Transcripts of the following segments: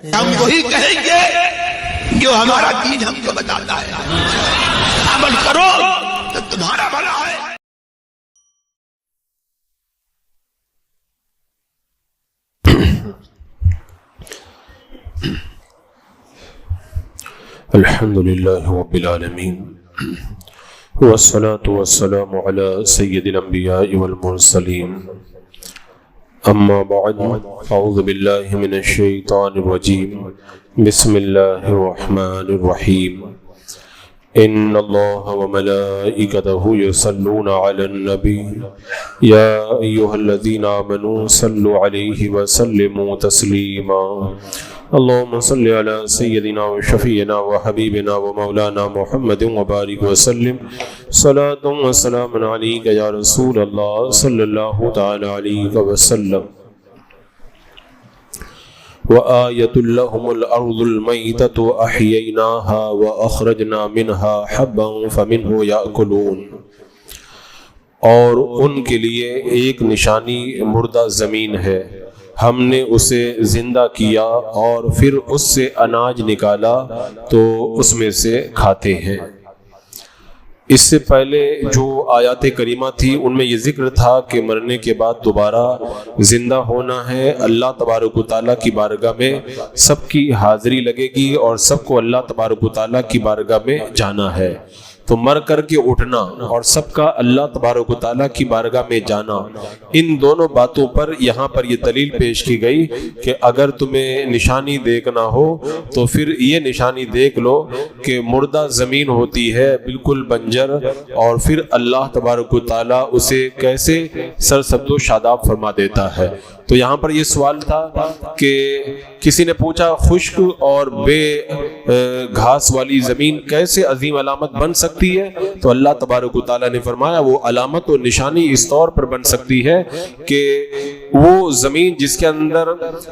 ہم وہی کہیں گے جو ہمارا دین ہم کو بتاتا ہے، عمل کرو تو تمہارا بھلا ہے۔ الحمد للہ رب العالمین والصلاة والسلام على سید الانبیاء والمرسلین، اما بعد، اعوذ باللہ من الشیطان الرجیم، بسم اللہ الرحمن الرحیم۔ ان اللہ وملائکتہ یصلون علی النبی یا ایہا الذین آمنوا صلوا علیہ وسلموا تسلیما۔ اللهم صل على سيدنا وشفيعنا وحبيبنا ومولانا محمد وبارك وسلم صلاة وسلام عليك يا رسول الله صلى الله تعالى عليه وسلم۔ وآية لهم الأرض الميتة أحييناها وأخرجنا منها حبا فمنه يأكلون۔ اور ان کے لیے ایک نشانی مردہ زمین ہے، ہم نے اسے زندہ کیا اور پھر اس سے اناج نکالا تو اس میں سے کھاتے ہیں۔ اس سے پہلے جو آیات کریمہ تھی ان میں یہ ذکر تھا کہ مرنے کے بعد دوبارہ زندہ ہونا ہے، اللہ تبارک و تعالیٰ کی بارگاہ میں سب کی حاضری لگے گی اور سب کو اللہ تبارک و تعالیٰ کی بارگاہ میں جانا ہے۔ تو مر کر کے اٹھنا اور سب کا اللہ تبارک و تعالیٰ کی بارگاہ میں جانا، ان دونوں باتوں پر یہاں پر یہ دلیل پیش کی گئی کہ اگر تمہیں نشانی دیکھنا ہو تو پھر یہ نشانی دیکھ لو کہ مردہ زمین ہوتی ہے بالکل بنجر، اور پھر اللہ تبارک و تعالیٰ اسے کیسے سرسبز و شاداب فرما دیتا ہے۔ تو یہاں پر یہ سوال تھا کہ کسی نے پوچھا خشک اور بے گھاس والی زمین کیسے عظیم علامت بن سکتی ہے؟ تو اللہ تبارک و تعالیٰ نے فرمایا وہ علامت و نشانی اس طور پر بن سکتی ہے کہ وہ زمین جس کے اندر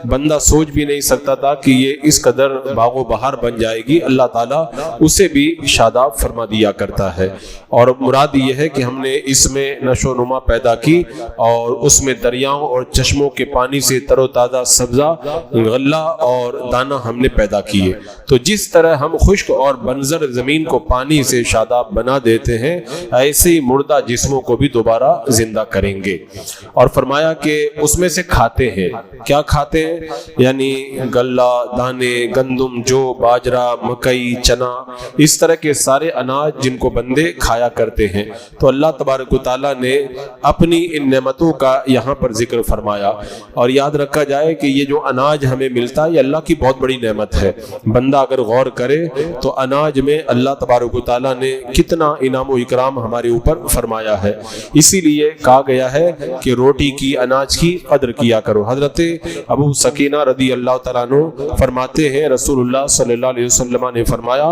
بندہ سوچ بھی نہیں سکتا تھا کہ یہ اس قدر باغ و بہار بن جائے گی، اللہ تعالیٰ اسے بھی شاداب فرما دیا کرتا ہے۔ اور مراد یہ ہے کہ ہم نے اس میں نشو و نما پیدا کی اور اس میں دریاؤں اور چشموں کے پانی سے تر و تازہ سبزہ، غلہ اور دانہ ہم نے پیدا کیے۔ تو جس طرح ہم خشک اور بنجر زمین کو پانی سے شاداب بنا دیتے ہیں، ایسے ہی مردہ جسموں کو بھی دوبارہ زندہ کریں گے۔ اور فرمایا کہ اس میں سے کھاتے ہیں، کیا کھاتے ہیں؟ یعنی غلہ، دانے، گندم، جو، باجرہ، مکئی، چنا، اس طرح کے سارے اناج جن کو بندے کھایا کرتے ہیں۔ تو اللہ تبارک و تعالیٰ نے اپنی ان نعمتوں کا یہاں پر ذکر فرمایا۔ اور یاد رکھا جائے کہ یہ جو اناج ہمیں ملتا ہے یہ اللہ کی بہت بڑی نعمت ہے۔ بندہ اگر غور کرے تو اناج میں اللہ تبارک و تعالیٰ نے کتنا انعام و اکرام ہمارے اوپر فرمایا ہے۔ اسی لیے کہا گیا ہے کہ روٹی کی، اناج کی قدر کیا کرو۔ حضرت ابو سکینہ رضی اللہ تعالیٰ عنہ فرماتے ہیں رسول اللہ صلی اللہ علیہ وسلم نے فرمایا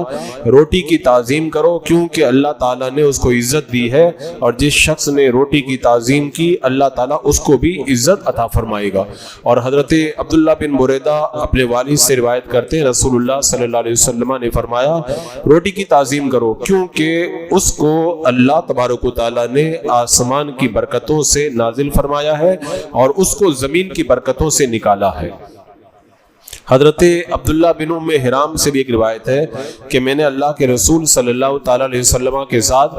روٹی کی تعظیم کرو کیونکہ اللہ تعالیٰ نے اس کو عزت دی ہے، اور جس شخص نے روٹی کی تعظیم کی اللہ تعالیٰ اس کو بھی عزت عطا فرمائے گا۔ اور حضرت عبداللہ بن بریدہ اپنے والد سے روایت کرتے ہیں رسول اللہ صلی اللہ علیہ وسلم نے فرمایا روٹی کی تعظیم کرو کیونکہ اس کو اللہ تبارک و تعالیٰ نے آسمان کی برکتوں سے نازل فرمایا ہے اور اس کو زمین کی برکتوں سے نکالا ہے۔ حضرت عبداللہ بن ام حرام سے بھی ایک روایت ہے کہ میں نے اللہ کے رسول صلی اللہ تعالیٰ علیہ وسلم کے ساتھ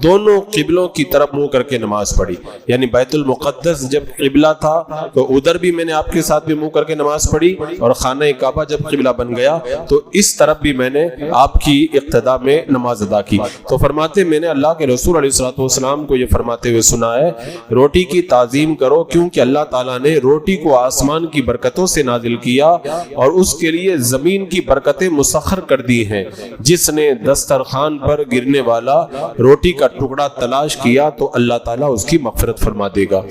دونوں قبلوں کی طرف منہ کر کے نماز پڑھی، یعنی بیت المقدس جب قبلہ تھا تو ادھر بھی میں نے آپ کے ساتھ بھی منہ کر کے نماز پڑھی، اور خانہ کعبہ جب قبلہ بن گیا تو اس طرف بھی میں نے آپ کی اقتداء میں نماز ادا کی۔ تو فرماتے میں نے اللہ کے رسول علیہ السلام کو یہ فرماتے ہوئے سنا ہے روٹی کی تعظیم کرو کیونکہ اللہ تعالیٰ نے روٹی کو آسمان کی برکتوں سے نازل کیا اور اس کے لیے زمین کی برکتیں مسخر کر دی ہیں۔ جس نے دسترخوان پر گرنے والا روٹی کا ٹکڑا تلاش کیا تو اللہ تعالیٰ اس کی مغفرت فرما دے گا۔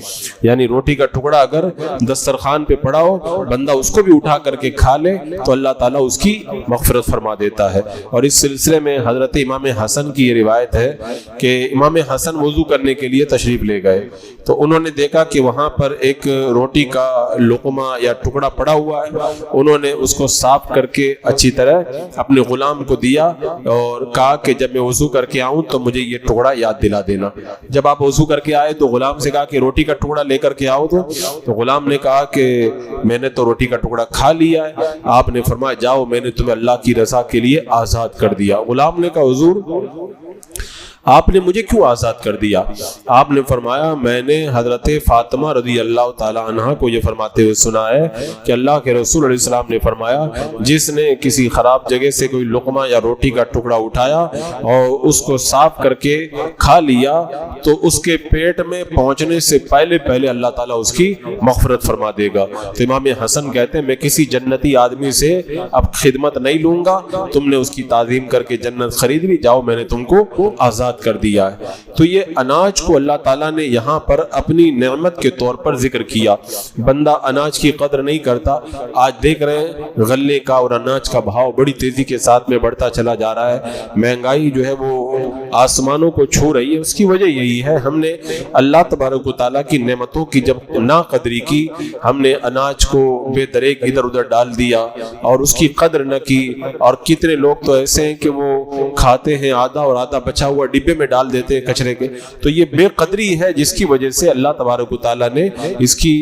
یعنی روٹی کا ٹکڑا اگر دسترخوان پہ پڑا ہو، بندہ اس کو بھی اٹھا کر کے کھا لے تو اللہ تعالیٰ اس کی مغفرت فرما دیتا ہے۔ اور اس سلسلے میں حضرت امام حسن کی یہ روایت ہے کہ امام حسن وضو کرنے کے لیے تشریف لے گئے تو انہوں نے دیکھا کہ وہاں پر ایک روٹی کا لقمہ یا ٹکڑا پڑا ہوا ہے. انہوں نے اس کو صاف کر کے اچھی طرح اپنے غلام کو دیا اور کہا کہ جب میں وضو کر کے آؤں تو مجھے یہ ٹکڑا یاد دلا دینا. جب آپ وضو کر کے آئے تو غلام سے کہا کہ روٹی کا ٹکڑا لے کر کے آؤ. تو غلام نے کہا کہ میں نے تو روٹی کا ٹکڑا کھا لیا ہے. آپ نے فرمایا جاؤ میں نے تمہیں اللہ کی رضا کے لیے آزاد کر دیا. غلام نے کہا حضور آپ نے مجھے کیوں آزاد کر دیا؟ آپ نے فرمایا میں نے حضرت فاطمہ رضی اللہ تعالی عنہ کو یہ فرماتے ہوئے سنا ہے کہ اللہ کے رسول علیہ السلام نے فرمایا جس نے کسی خراب جگہ سے کوئی لقمہ یا روٹی کا ٹکڑا اٹھایا اور اس کو صاف کر کے کھا لیا تو اس کے پیٹ میں پہنچنے سے پہلے اللہ تعالیٰ اس کی مغفرت فرما دے گا. تو امام حسن کہتے ہیں میں کسی جنتی آدمی سے اب خدمت نہیں لوں گا, تم نے اس کی تعظیم کر کے جنت خرید لی, جاؤ میں نے تم کو آزاد کر دیا ہے. تو یہ اناج کو اللہ تعالیٰ نے یہاں پر اپنی نعمت کے طور پر ذکر کیا. بندہ اناج کی قدر نہیں کرتا. آج دیکھ رہے ہیں غلے کا اور اناج کا بھاؤ بڑی تیزی کے ساتھ میں بڑھتا چلا جا رہا ہے. مہنگائی جو ہے وہ آسمانوں کو چھو رہی ہے. اس کی وجہ یہی ہے ہم نے اللہ تبارک و تعالیٰ کی نعمتوں کی جب ناقدری کی, ہم نے اناج کو بے دریغ ادھر ادھر ڈال دیا اور اس کی قدر نہ کی. اور کتنے لوگ تو ایسے ہیں کہ وہ کھاتے ہیں آدھا اور آدھا بچا ہوا ڈبے میں ڈال دیتے ہیں کچرے کے. تو یہ بے قدری ہے جس کی وجہ سے اللہ تبارک و تعالیٰ نے اس کی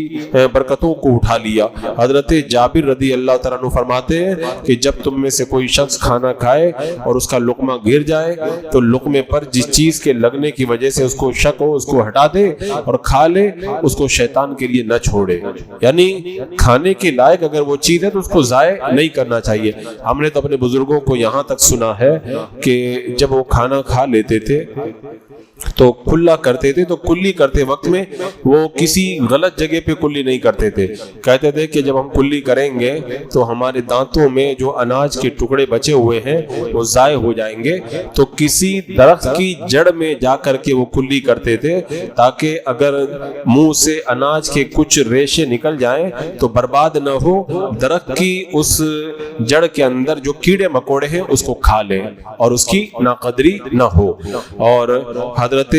برکتوں کو اٹھا لیا. حضرت جابر رضی اللہ تعالیٰ عنہ فرماتے ہیں کہ جب تم میں سے کوئی شخص کھانا کھائے اور اس کا لقمہ گر جائے تو لقمے پر جس چیز کے لگنے کی وجہ سے اس کو شک ہو اس کو ہٹا دے اور کھا لے, اس کو شیطان کے لیے نہ چھوڑے. یعنی کھانے کے لائق اگر وہ چیز ہے تو اس کو ضائع نہیں کرنا چاہیے. ہم نے تو اپنے بزرگوں کو یہاں تک سنا ہے کہ جب وہ کھانا کھا لیتے تھے تو کلا کرتے تھے, تو کلی کرتے وقت میں وہ کسی غلط جگہ پہ کلی نہیں کرتے تھے. کہتے تھے کہ جب ہم کلی کریں گے تو ہمارے دانتوں میں جو اناج کے ٹکڑے بچے ہوئے ہیں وہ ضائع ہو جائیں گے. تو کسی درخت کی جڑ میں جا کر کے وہ کلی کرتے تھے تاکہ اگر منہ سے اناج کے کچھ ریشے نکل جائیں تو برباد نہ ہو, درخت کی اس جڑ کے اندر جو کیڑے مکوڑے ہیں اس کو کھا لیں اور اس کی ناقدری نہ ہو. اور حضرت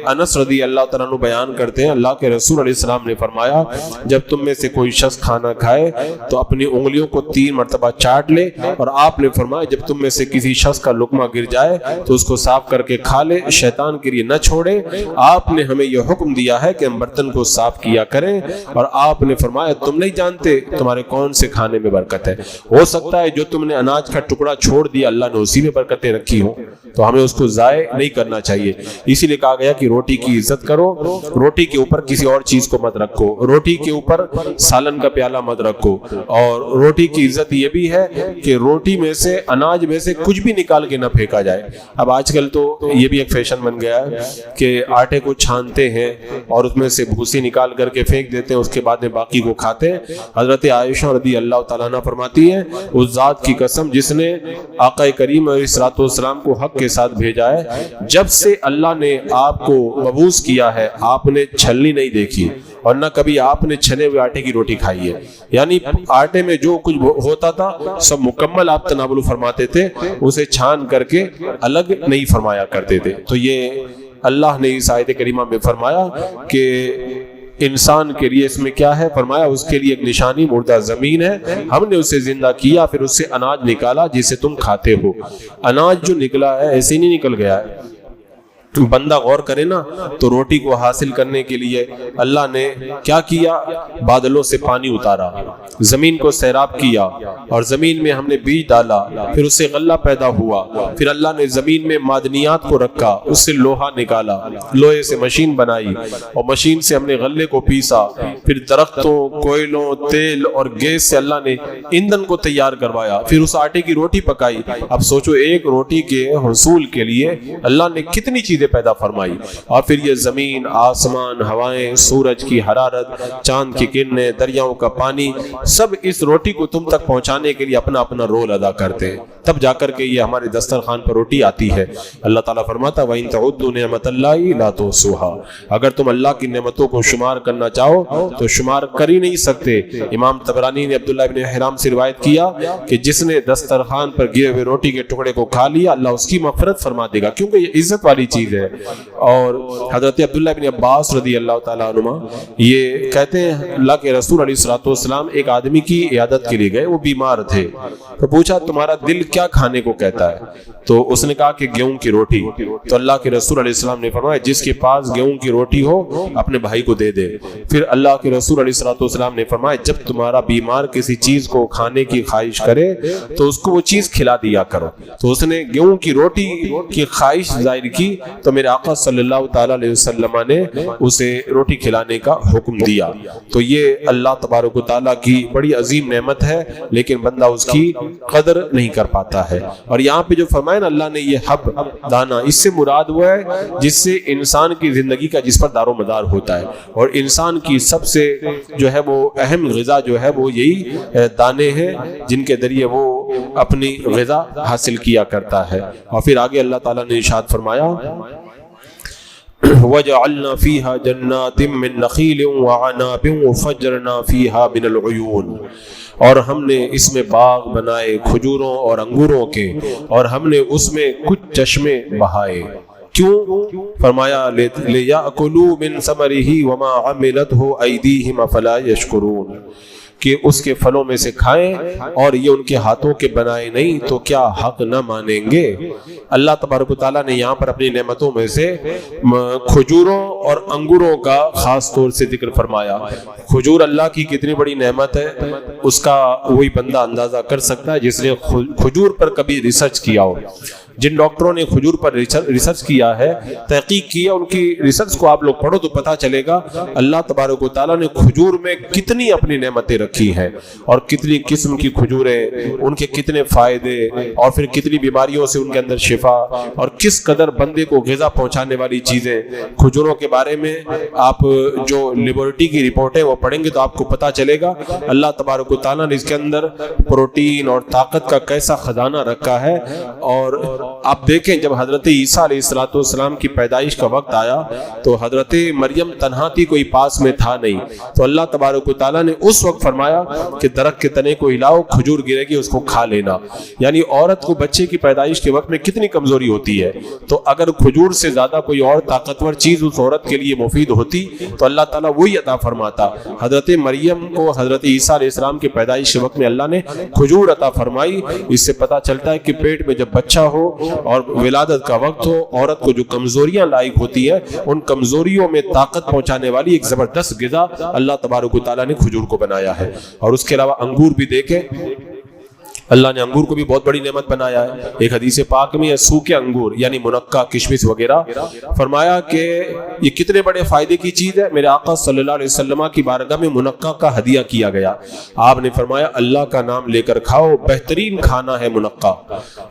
انس رضی اللہ تعالیٰ عنہ بیان کرتے ہیں اللہ کے رسول علیہ السلام نے فرمایا جب تم میں سے کوئی شخص کھانا کھائے تو اپنی انگلیوں کو 3 مرتبہ چاٹ لے, اور آپ نے فرمایا جب تم میں سے کسی شخص کا لقمہ گر جائے تو اس کو صاف کر کے کھا لے, شیطان کے لیے نہ چھوڑے. آپ نے ہمیں یہ حکم دیا ہے کہ ہم برتن کو صاف کیا کریں, اور آپ نے فرمایا تم نہیں جانتے تمہارے کون سے کھانے میں برکت ہے. ہو سکتا ہے جو تم نے اناج کا ٹکڑا چھوڑ دیا اللہ نے اسی میں برکتیں رکھی ہوں, تو ہمیں اس کو ضائع نہیں کرنا چاہیے. اسی لیے کہا گیا کہ روٹی کی عزت کرو, روٹی کے اوپر کسی اور چیز کو مت رکھو, روٹی کے اوپر سالن کا پیالہ مت رکھو. اور روٹی کی عزت یہ بھی ہے کہ روٹی میں سے اناج میں سے کچھ بھی نکال کے نہ پھینکا جائے. اب آج کل تو یہ بھی ایک فیشن بن گیا ہے کہ آٹے کو چھانتے ہیں اور اس میں سے بھوسی نکال کر کے پھینک دیتے ہیں, اس کے بعد میں باقی کو کھاتے ہیں. حضرت عائشہ رضی اللہ تعالیٰ عنہ فرماتی ہیں اس ذات کی قسم جس نے آقا کریم علیہ الصلوۃ والسلام کو حق کے ساتھ بھیجا ہے, جب سے اللہ نے آپ کو مبعوث کیا ہے آپ نے چھلنی نہیں دیکھی اور نہ کبھی آپ نے چھنے ہوئے آٹے کی روٹی کھائی ہے. یعنی آٹے میں جو کچھ ہوتا تھا سب مکمل آپ تناول فرماتے تھے, اسے چھان کر کے الگ نہیں فرمایا کرتے تھے. تو یہ اللہ نے اس آیت کریمہ میں فرمایا کہ انسان کے لیے اس میں کیا ہے, فرمایا اس کے لیے ایک نشانی مردہ زمین ہے, ہم نے اسے زندہ کیا پھر اس سے اناج نکالا جسے تم کھاتے ہو. اناج جو نکلا ہے ایسے نہیں نکل گیا ہے. بندہ غور کرے نا تو روٹی کو حاصل کرنے کے لیے اللہ نے کیا کیا, بادلوں سے پانی اتارا, زمین کو سیراب کیا اور زمین میں ہم نے بیج ڈالا, پھر اس سے غلہ پیدا ہوا, پھر اللہ نے زمین میں معدنیات کو رکھا, اس سے لوہا نکالا, لوہے سے مشین بنائی اور مشین سے ہم نے غلے کو پیسا, پھر درختوں, کوئلوں, تیل اور گیس سے اللہ نے ایندھن کو تیار کروایا, پھر اس آٹے کی روٹی پکائی. اب سوچو ایک روٹی کے حصول کے لیے اللہ نے کتنی چیزیں پیدا فرمائی, اور پھر یہ زمین, آسمان, ہوائیں, سورج کی حرارت, چاند کی کرنیں, دریاؤں کا پانی, سب اس روٹی کو تم تک پہنچانے کے لیے اپنا اپنا رول ادا کرتے ہیں, تب جا کر کے یہ ہمارے دسترخوان پر روٹی آتی ہے. اللہ تعالیٰ فرماتا وَإِن تَعُدُّوا نِعْمَةَ اللَّهِ لَا تُحْصُوهَا, اگر تم اللہ کی نعمتوں کو شمار کرنا چاہو تو شمار کر ہی نہیں سکتے. امام طبرانی نے عبداللہ ابن حرام سے روایت کیا کہ جس نے دسترخوان پر گرے ہوئے روٹی کے ٹکڑے کو کھا لیا اللہ اس کی مغفرت فرما دے گا, کیونکہ یہ عزت والی چیز چیز ہے. اور حضرت عبداللہ بن عباس رضی اللہ تعالیٰ عنہ یہ کہتے ہیں اللہ کے رسول علیہ الصلوۃ والسلام ایک آدمی کی عیادت کے لیے گئے, وہ بیمار تھے, تو پوچھا تمہارا دل کیا کھانے کو کہتا ہے؟ تو اس نے کہا کہ گیہوں کی روٹی. تو اللہ کے رسول علیہ السلام نے فرمایا جس کے پاس گیہوں کی روٹی ہو اپنے بھائی کو دے دے. پھر اللہ کے رسول علیہ الصلوۃ والسلام نے فرمایا جب تمہارا بیمار کسی چیز کو کھانے کی خواہش کرے تو اس کو وہ چیز کھلا دیا کرو. تو اس نے گیہوں کی روٹی کی خواہش ظاہر کی تو میرے آقا صلی اللہ تعالی علیہ وسلم نے اسے روٹی کھلانے کا حکم دیا. تو یہ اللہ تبارک و تعالیٰ کی بڑی عظیم نعمت ہے, لیکن بندہ اس کی قدر نہیں کر پاتا ہے. اور یہاں پہ جو فرمایا نا اللہ نے یہ حب دانا, اس سے مراد وہ ہے جس سے انسان کی زندگی کا جس پر دار و مدار ہوتا ہے, اور انسان کی سب سے جو ہے وہ اہم غذا جو ہے وہ یہی دانے ہیں جن کے ذریعے وہ اپنی غذا حاصل کیا کرتا ہے. اور پھر آگے اللہ تعالیٰ نے ارشاد فرمایا وَجَعَلْنَا فِيهَا جَنَّاتٍ مِّن نَخِيلٍ وَعَنَابٍ وَفَجَّرْنَا فِيهَا مِنَ الْعُيُونِ, اور ہم نے اس میں باغ بنائے کھجوروں اور انگوروں کے, اور ہم نے اس میں کچھ چشمے بہائے. کیوں؟ فرمایا لِيَأْكُلُوا مِن ثَمَرِهِ وَمَا عَمِلَتْهُ أَيْدِيهِمْ أَفَلَا يَشْكُرُونَ, کہ اس کے پھلوں میں سے کھائیں اور یہ ان کے ہاتھوں کے بنائے نہیں تو کیا حق نہ مانیں گے. اللہ تبارک و تعالیٰ نے یہاں پر اپنی نعمتوں میں سے کھجوروں اور انگوروں کا خاص طور سے ذکر فرمایا. کھجور اللہ کی کتنی بڑی نعمت ہے, اس کا وہی بندہ اندازہ کر سکتا ہے جس نے کھجور پر کبھی ریسرچ کیا ہو. جن ڈاکٹروں نے کھجور پر ریسرچ کیا ہے, تحقیق کی ہے, ان کی ریسرچ کو آپ لوگ پڑھو تو پتہ چلے گا اللہ تبارک و تعالیٰ نے کھجور میں کتنی اپنی نعمتیں رکھی ہیں, اور کتنی قسم کی کھجوریں, ان کے کتنے فائدے, اور پھر کتنی بیماریوں سے ان کے اندر شفا, اور کس قدر بندے کو غذا پہنچانے والی چیزیں. کھجوروں کے بارے میں آپ جو لیبورٹری کی رپورٹیں وہ پڑھیں گے تو آپ کو پتہ چلے گا اللہ تبارک و تعالیٰ نے اس کے اندر پروٹین اور طاقت کا کیسا خزانہ رکھا ہے. اور آپ دیکھیں جب حضرت عیسیٰ علیہ الصلوۃ والسلام کی پیدائش کا وقت آیا تو حضرت مریم تنہا تھی, کوئی پاس میں تھا نہیں, تو اللہ تبارک و تعالیٰ نے اس وقت فرمایا کہ درخت کے تنے کو ہلاؤ, کھجور گرے گی اس کو کھا لینا. یعنی عورت کو بچے کی پیدائش کے وقت میں کتنی کمزوری ہوتی ہے, تو اگر کھجور سے زیادہ کوئی اور طاقتور چیز اس عورت کے لیے مفید ہوتی تو اللہ تعالیٰ وہی عطا فرماتا. حضرت مریم کو حضرت عیسیٰ علیہ السلام کی پیدائش کے وقت میں اللہ نے کھجور عطا فرمائی. اس سے پتہ چلتا ہے کہ پیٹ میں جب بچہ ہو اور ولادت کا وقت ہو, عورت کو جو کمزوریاں لاحق ہوتی ہیں ان کمزوریوں میں طاقت پہنچانے والی ایک زبردست غذا اللہ تبارک و تعالیٰ نے کھجور کو بنایا ہے. اور اس کے علاوہ انگور بھی دیکھیں, اللہ نے انگور کو بھی بہت بڑی نعمت بنایا ہے. ایک حدیث پاک میں سوکھے انگور یعنی منقع, کشمش وغیرہ, فرمایا کہ یہ کتنے بڑے فائدے کی چیز ہے. میرے آقا صلی اللہ علیہ وسلم کی بارگاہ میں منقع کا ہدیہ کیا گیا. آپ نے فرمایا اللہ کا نام لے کر کھاؤ, بہترین کھانا ہے منقع.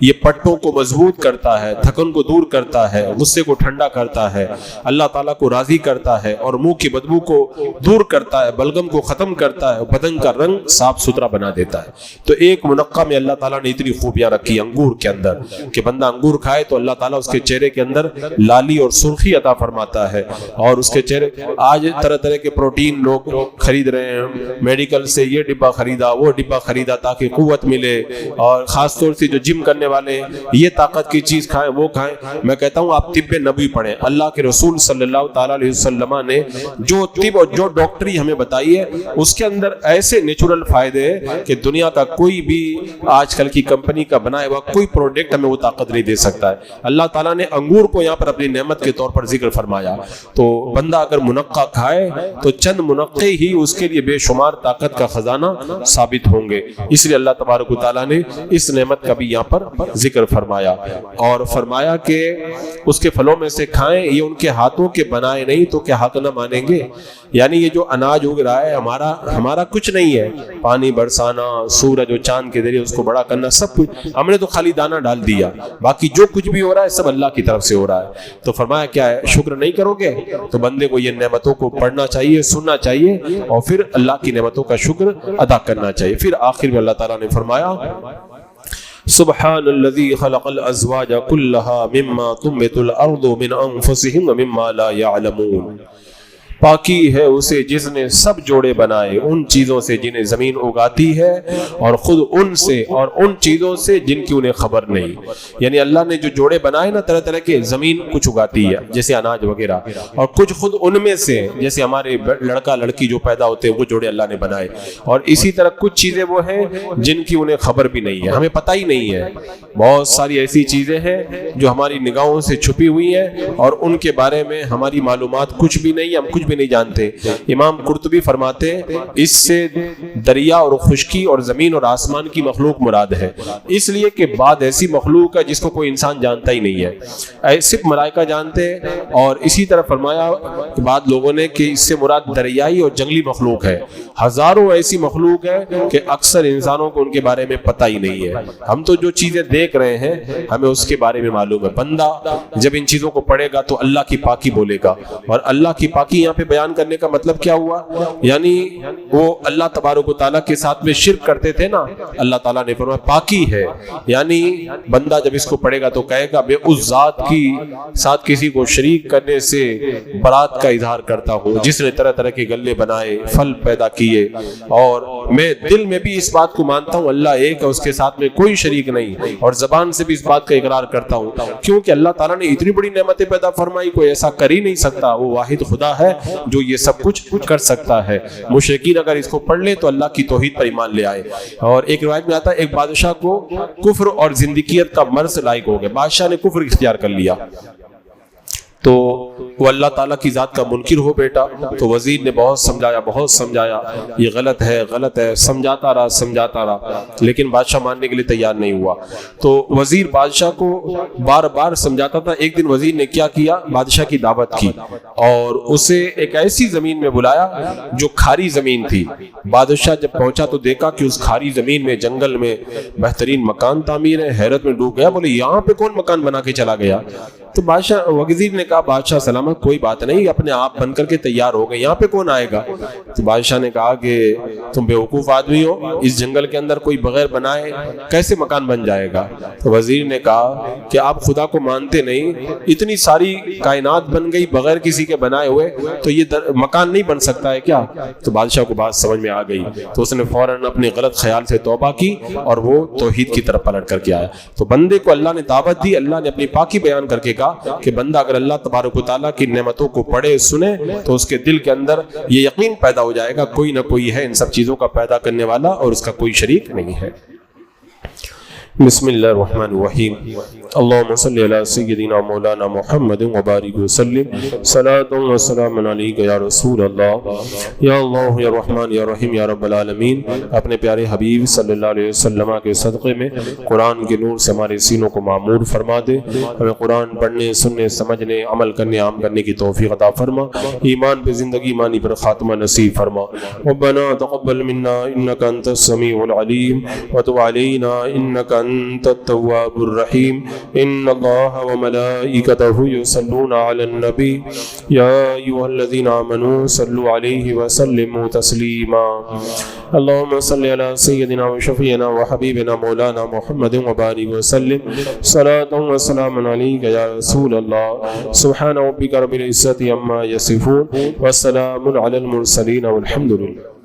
یہ پٹوں کو مضبوط کرتا ہے, تھکن کو دور کرتا ہے, غصے کو ٹھنڈا کرتا ہے, اللہ تعالیٰ کو راضی کرتا ہے, اور منہ کی بدبو کو دور کرتا ہے, بلغم کو ختم کرتا ہے, بدن کا رنگ صاف ستھرا بنا دیتا ہے. تو ایک منقع میں اللہ تعالیٰ نے اتنی خوبیاں رکھی انگور کے اندر کہ بندہ انگور کھائے تو اللہ تعالیٰ اس کے چہرے کے اندر لالی اور سرخی عطا فرماتا ہے. اور اس کے چہرے, آج طرح طرح کے پروٹین لوگ خرید رہے ہیں, میڈیکل سے یہ ڈبہ خریدا, وہ ڈبہ خریدا تاکہ قوت ملے, اور خاص طور سے جو جم کرنے والے یہ طاقت کی چیز کھائیں وہ کھائیں. میں کہتا ہوں آپ طب نبوی پڑھیں. اللہ کے رسول صلی اللہ تعالیٰ علیہ وسلم نے جو طب اور جو ڈاکٹری ہمیں بتائی ہے اس کے اندر ایسے نیچرل فائدے ہیں کہ دنیا کا کوئی بھی آج کل کی کمپنی کا بنایا ہوا کوئی پروڈکٹ ہمیں وہ طاقت نہیں دے سکتا ہے. اللہ تعالیٰ نے انگور کو یہاں پر اپنی نعمت کے طور پر ذکر فرمایا. تو بندہ اگر منقع کھائے تو چند منقع ہی اس کے لیے بے شمار طاقت کا خزانہ ثابت ہوں گے. اس لیے اللہ تبارک و تعالیٰ نے اس نعمت کا بھی یہاں پر ذکر فرمایا, اور فرمایا کہ اس کے پھلوں میں سے کھائیں, یہ ان کے ہاتھوں کے بنائے نہیں تو کیا حق نہ مانیں گے. یعنی یہ جو اناج اگ رہا ہے ہمارا کچھ نہیں ہے. پانی برسانا, سورج اور چاند کے ذریعے اس کو بڑا کرنا, سب کچھ ہم نے تو خالی دانہ ڈال دیا, باقی جو کچھ بھی ہو رہا ہے سب اللہ کی طرف سے ہو رہا ہے. تو فرمایا کیا ہے, شکر نہیں کرو گے تو بندے کو یہ نعمتوں کو پڑھنا چاہیے, سننا چاہیے, اور پھر اللہ کی نعمتوں کا شکر ادا کرنا چاہیے. پھر آخر میں اللہ تعالیٰ نے فرمایا سبحان الذي خلق الازواج كلها مما تنبت الارض من انفسهم ومما لا يعلمون. پاکی ہے اسے جس نے سب جوڑے بنائے ان چیزوں سے جنہیں زمین اگاتی ہے اور خود ان سے اور ان چیزوں سے جن کی انہیں خبر نہیں. یعنی اللہ نے جو جوڑے بنائے نا طرح طرح کے, زمین کچھ اگاتی ہے جیسے اناج وغیرہ, اور کچھ خود ان میں سے جیسے ہمارے لڑکا لڑکی جو پیدا ہوتے ہیں وہ جوڑے اللہ نے بنائے, اور اسی طرح کچھ چیزیں وہ ہیں جن کی انہیں خبر بھی نہیں ہے, ہمیں پتہ ہی نہیں ہے. بہت ساری ایسی چیزیں ہیں جو ہماری نگاہوں سے چھپی ہوئی ہیں اور ان کے بارے میں ہماری معلومات کچھ بھی نہیں, ہم کچھ بھی نہیں جانتے. امام قرطبی فرماتے ہیں اس سے دریا اور خشکی اور زمین اور آسمان کی مخلوق مراد ہے, اس لیے کہ بعد ایسی مخلوق ہے جس کو کوئی انسان جانتا ہی نہیں ہے, صرف ملائکہ جانتے ہیں. اور اسی طرح فرمایا کہ بعد لوگوں نے کہ اس سے مراد دریائی اور جنگلی مخلوق ہے. ہزاروں ایسی مخلوق ہے کہ اکثر انسانوں کو ان کے بارے میں پتہ ہی نہیں ہے. ہم تو جو چیزیں دیکھ رہے ہیں ہمیں اس کے بارے میں معلوم ہے. بندہ جب ان چیزوں کو پڑھے گا تو اللہ کی پاکی بولے گا, اور اللہ کی پاکی یہاں پہ بیان کرنے کا مطلب کیا ہوا, یعنی وہ اللہ تبارک و تعالیٰ کے ساتھ میں شرک کرتے تھے نا, اللہ تعالیٰ نے فرمایا پاکی ہے, یعنی بندہ جب اس کو پڑھے گا تو کہے گا میں اس ذات کی ساتھ کسی کو شریک کرنے سے برات کا اظہار کرتا ہوں جس نے طرح طرح کے گلے بنائے, پھل پیدا کیے, اور میں دل میں بھی اس بات کو مانتا ہوں اللہ ایک ہے, اس کے ساتھ میں کوئی شریک نہیں, اور زبان سے بھی اس بات کا اقرار کرتا ہوں کیونکہ اللہ تعالیٰ نے اتنی بڑی نعمتیں پیدا فرمائی, کوئی ایسا کر ہی نہیں سکتا, وہ واحد خدا ہے جو یہ سب کچھ کر سکتا ہے. مشرکین اگر اس کو پڑھ لیں تو اللہ کی توحید پر ایمان لے آئے. اور ایک روایت میں آتا ہے ایک بادشاہ کو کفر اور زندگیت کا مرض لاحق ہو گیا, بادشاہ نے کفر اختیار کر لیا, تو وہ اللہ تعالیٰ کی ذات کا منکر ہو بیٹا. تو وزیر نے بہت سمجھایا یہ غلط ہے, سمجھاتا رہا لیکن بادشاہ ماننے کے لیے تیار نہیں ہوا. تو وزیر بادشاہ کو بار بار سمجھاتا تھا. ایک دن وزیر نے کیا کیا, بادشاہ کی دعوت کی اور اسے ایک ایسی زمین میں بلایا جو کھاری زمین تھی. بادشاہ جب پہنچا تو دیکھا کہ اس کھاری زمین میں جنگل میں بہترین مکان تعمیر ہے. حیرت میں ڈوب گیا, بولے یہاں پہ کون مکان بنا کے چلا گیا؟ تو بادشاہ وزیر نے کہا بادشاہ سلامت کوئی بات نہیں, اپنے آپ بن کر کے تیار ہو گئے, یہاں پہ کون آئے گا؟ تو بادشاہ نے کہا کہ تم بیوقوف آدمی ہو, اس جنگل کے اندر کوئی بغیر بنائے کیسے مکان بن جائے گا؟ تو وزیر نے کہا کہ آپ خدا کو مانتے نہیں, اتنی ساری کائنات بن گئی بغیر کسی کے بنائے ہوئے, تو یہ مکان نہیں بن سکتا ہے کیا؟ تو بادشاہ کو بات سمجھ میں آ گئی, تو اس نے فوراً اپنے غلط خیال سے توبہ کی اور وہ توحید کی طرف پلٹ کر کے آیا. تو بندے کو اللہ نے دعوت دی, اللہ نے اپنی پاکی بیان کر کے کہ بندہ اگر اللہ تبارک و تعالیٰ کی نعمتوں کو پڑھے سنے تو اس کے دل کے اندر یہ یقین پیدا ہو جائے گا کوئی نہ کوئی ہے ان سب چیزوں کا پیدا کرنے والا اور اس کا کوئی شریک نہیں ہے. بسم اللہ الرحمن الرحیم. اللهم صل على سيدنا مولانا محمد وبارك وسلم صلاۃ و سلام علیک یا رسول اللہ. یا اللہ یا رحمان یا رحیم یا رب العالمین, اپنے پیارے حبیب صلی اللہ علیہ وسلم کے صدقے میں قرآن کے نور سے ہمارے سینوں کو معمور فرما دے. ہمیں قرآن پڑھنے, سننے, سمجھنے, عمل کرنے, عام کرنے کی توفیق عطا فرما. ایمان پہ زندگی, ایمانی پر خاتمہ نصیب فرما. ربنا تقبل منا انك انت السميع العليم وتب علينا انك انت التواب الرحیم. ان الله وملائكته يصلون على النبي يا ايها الذين امنوا صلوا عليه وسلموا تسليما. اللهم صل على سيدنا وشفيعنا وحبيبنا مولانا محمد وبارك وسلم صلاة وسلام عليك يا رسول الله. سبحان ربك رب العزة عما يصفون والسلام على المرسلين والحمد لله.